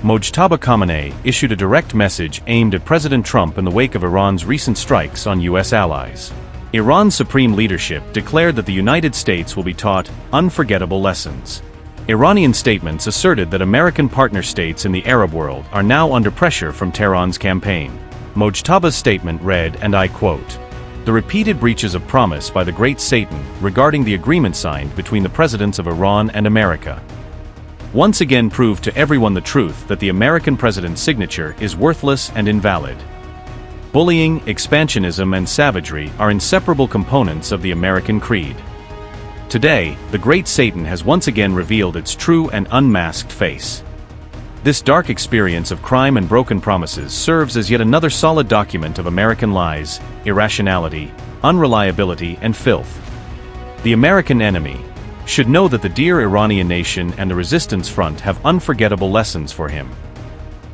Mojtaba Khamenei issued a direct message aimed at President Trump in the wake of Iran's recent strikes on U.S. allies. Iran's supreme leadership declared that the United States will be taught unforgettable lessons. Iranian statements asserted that American partner states in the Arab world are now under pressure from Tehran's campaign. Mojtaba's statement read, and I quote, "The repeated breaches of promise by the Great Satan regarding the agreement signed between the presidents of Iran and America once again proved to everyone the truth that the American president's signature is worthless and invalid. Bullying, expansionism, and savagery are inseparable components of the American creed. Today, the Great Satan has once again revealed its true and unmasked face. This dark experience of crime and broken promises serves as yet another solid document of American lies, irrationality, unreliability, and filth. The American enemy should know that the dear Iranian nation and the resistance front have unforgettable lessons for him.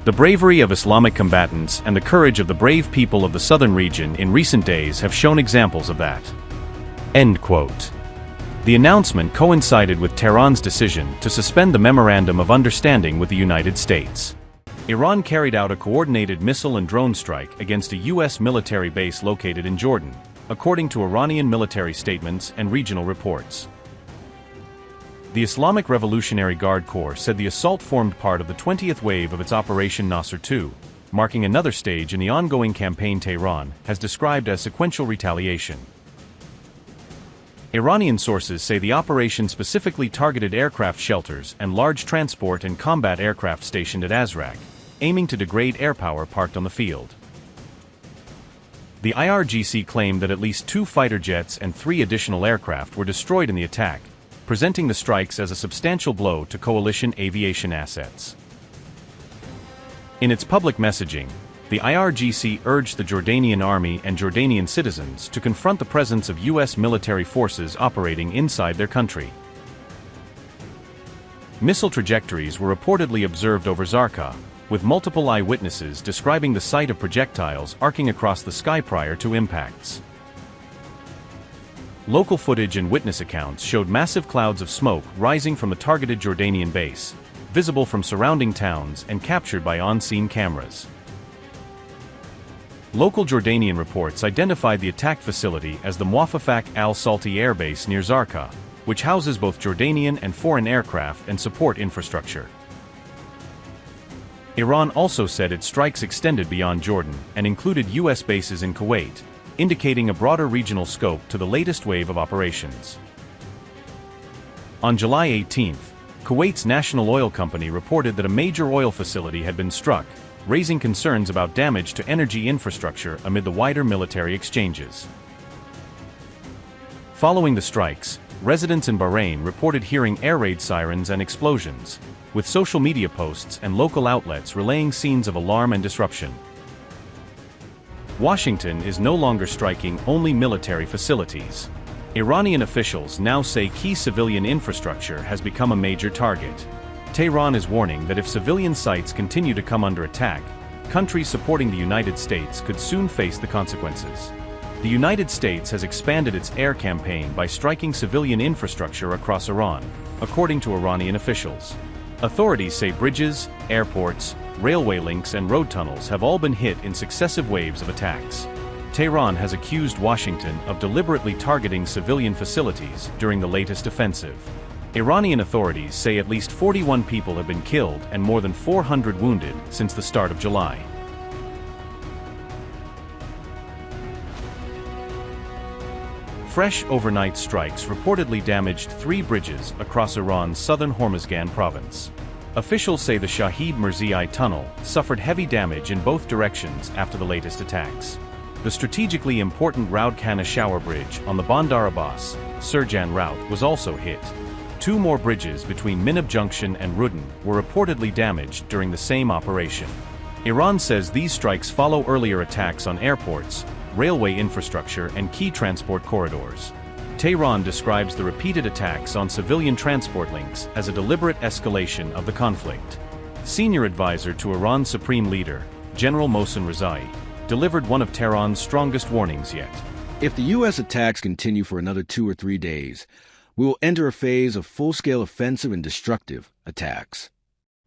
The bravery of Islamic combatants and the courage of the brave people of the southern region in recent days have shown examples of that." End quote. The announcement coincided with Tehran's decision to suspend the Memorandum of Understanding with the United States. Iran carried out a coordinated missile and drone strike against a U.S. military base located in Jordan, according to Iranian military statements and regional reports. The Islamic Revolutionary Guard Corps said the assault formed part of the 20th wave of its Operation Nasr II, marking another stage in the ongoing campaign Tehran has described as sequential retaliation. Iranian sources say the operation specifically targeted aircraft shelters and large transport and combat aircraft stationed at Azraq, aiming to degrade air power parked on the field. The IRGC claimed that at least 2 fighter jets and 3 additional aircraft were destroyed in the attack, presenting the strikes as a substantial blow to coalition aviation assets. In its public messaging, the IRGC urged the Jordanian army and Jordanian citizens to confront the presence of U.S. military forces operating inside their country. Missile trajectories were reportedly observed over Zarqa, with multiple eyewitnesses describing the sight of projectiles arcing across the sky prior to impacts. Local footage and witness accounts showed massive clouds of smoke rising from the targeted Jordanian base, visible from surrounding towns and captured by on-scene cameras. Local Jordanian reports identified the attack facility as the Muwafaqat al-Salti Air Base near Zarqa, which houses both Jordanian and foreign aircraft and support infrastructure. Iran also said its strikes extended beyond Jordan and included U.S. bases in Kuwait, indicating a broader regional scope to the latest wave of operations. On July 18, Kuwait's national oil company reported that a major oil facility had been struck, raising concerns about damage to energy infrastructure amid the wider military exchanges. Following the strikes, residents in Bahrain reported hearing air raid sirens and explosions, with social media posts and local outlets relaying scenes of alarm and disruption. Washington is no longer striking only military facilities. Iranian officials now say key civilian infrastructure has become a major target. Tehran is warning that if civilian sites continue to come under attack, countries supporting the United States could soon face the consequences. The United States has expanded its air campaign by striking civilian infrastructure across Iran, according to Iranian officials. Authorities say bridges, airports, railway links and road tunnels have all been hit in successive waves of attacks. Tehran has accused Washington of deliberately targeting civilian facilities during the latest offensive. Iranian authorities say at least 41 people have been killed and more than 400 wounded since the start of July. Fresh overnight strikes reportedly damaged 3 bridges across Iran's southern Hormuzgan province. Officials say the Shahid Mirzai tunnel suffered heavy damage in both directions after the latest attacks. The strategically important Raud Khana shower bridge on the Bandar Abbas, Surjan route was also hit. 2 more bridges between Minab Junction and Rudin were reportedly damaged during the same operation. Iran says these strikes follow earlier attacks on airports, railway infrastructure and key transport corridors. Tehran describes the repeated attacks on civilian transport links as a deliberate escalation of the conflict. Senior advisor to Iran's supreme leader, General Mohsen Rezai, delivered one of Tehran's strongest warnings yet. If the U.S. attacks continue for another 2 or 3 days, we will enter a phase of full-scale offensive and destructive attacks.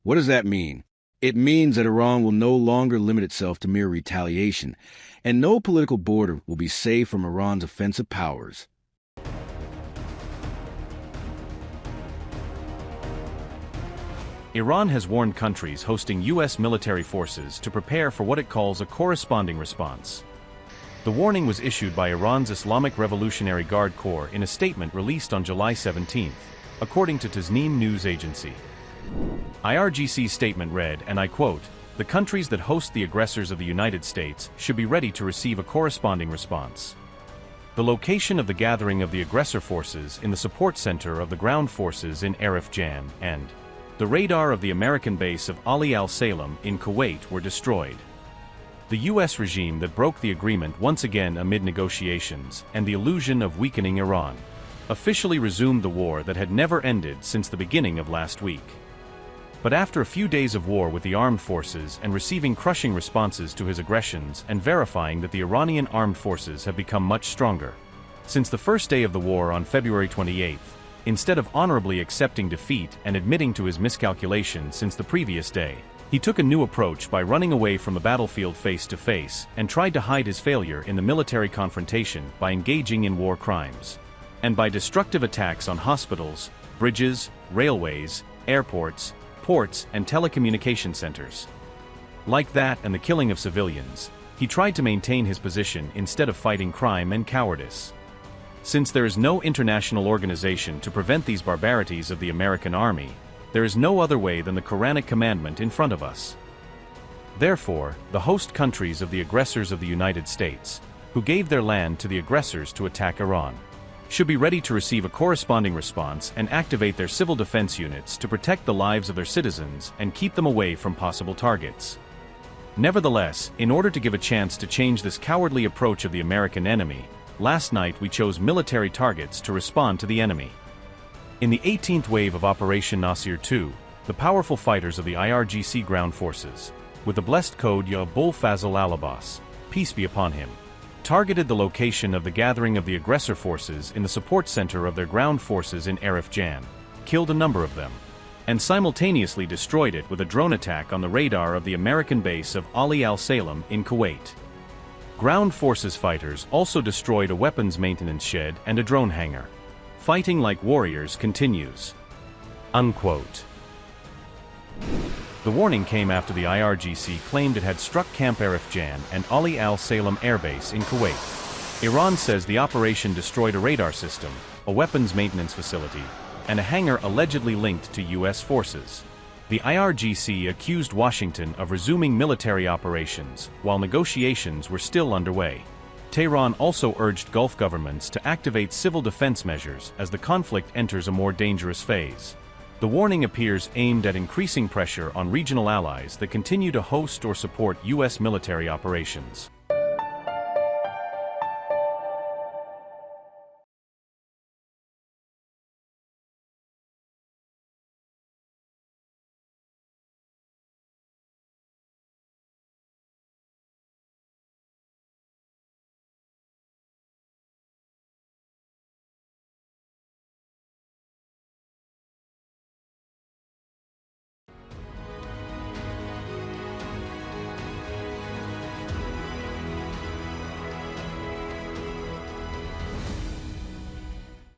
What does that mean? It means that Iran will no longer limit itself to mere retaliation, and no political border will be safe from Iran's offensive powers. Iran has warned countries hosting U.S. military forces to prepare for what it calls a corresponding response. The warning was issued by Iran's Islamic Revolutionary Guard Corps in a statement released on July 17, according to Tasnim news agency. IRGC's statement read, and I quote, "The countries that host the aggressors of the United States should be ready to receive a corresponding response. The location of the gathering of the aggressor forces in the support center of the ground forces in Arif Jan and the radar of the American base of Ali al-Salem in Kuwait were destroyed. The U.S. regime that broke the agreement once again amid negotiations and the illusion of weakening Iran officially resumed the war that had never ended since the beginning of last week. But after a few days of war with the armed forces and receiving crushing responses to his aggressions and verifying that the Iranian armed forces have become much stronger since the first day of the war on February 28, instead of honorably accepting defeat and admitting to his miscalculation since the previous day, he took a new approach by running away from the battlefield face to face and tried to hide his failure in the military confrontation by engaging in war crimes and by destructive attacks on hospitals, bridges, railways, airports, ports, and telecommunication centers. Like that and the killing of civilians, he tried to maintain his position instead of fighting crime and cowardice. Since there is no international organization to prevent these barbarities of the American army, there is no other way than the Quranic commandment in front of us. Therefore, the host countries of the aggressors of the United States, who gave their land to the aggressors to attack Iran, should be ready to receive a corresponding response and activate their civil defense units to protect the lives of their citizens and keep them away from possible targets. Nevertheless, in order to give a chance to change this cowardly approach of the American enemy, last night we chose military targets to respond to the enemy. In the 18th wave of Operation Nasir II, the powerful fighters of the IRGC ground forces, with the blessed code Ya Abul Fazl al-Abbas, peace be upon him, targeted the location of the gathering of the aggressor forces in the support center of their ground forces in Arif Jan, killed a number of them, and simultaneously destroyed it with a drone attack on the radar of the American base of Ali al-Salem in Kuwait. Ground forces fighters also destroyed a weapons maintenance shed and a drone hangar. Fighting like warriors continues." Unquote. The warning came after the IRGC claimed it had struck Camp Arif Jan and Ali al-Salem airbase in Kuwait. Iran says the operation destroyed a radar system, a weapons maintenance facility, and a hangar allegedly linked to U.S. forces. The IRGC accused Washington of resuming military operations while negotiations were still underway. Tehran also urged Gulf governments to activate civil defense measures as the conflict enters a more dangerous phase. The warning appears aimed at increasing pressure on regional allies that continue to host or support U.S. military operations.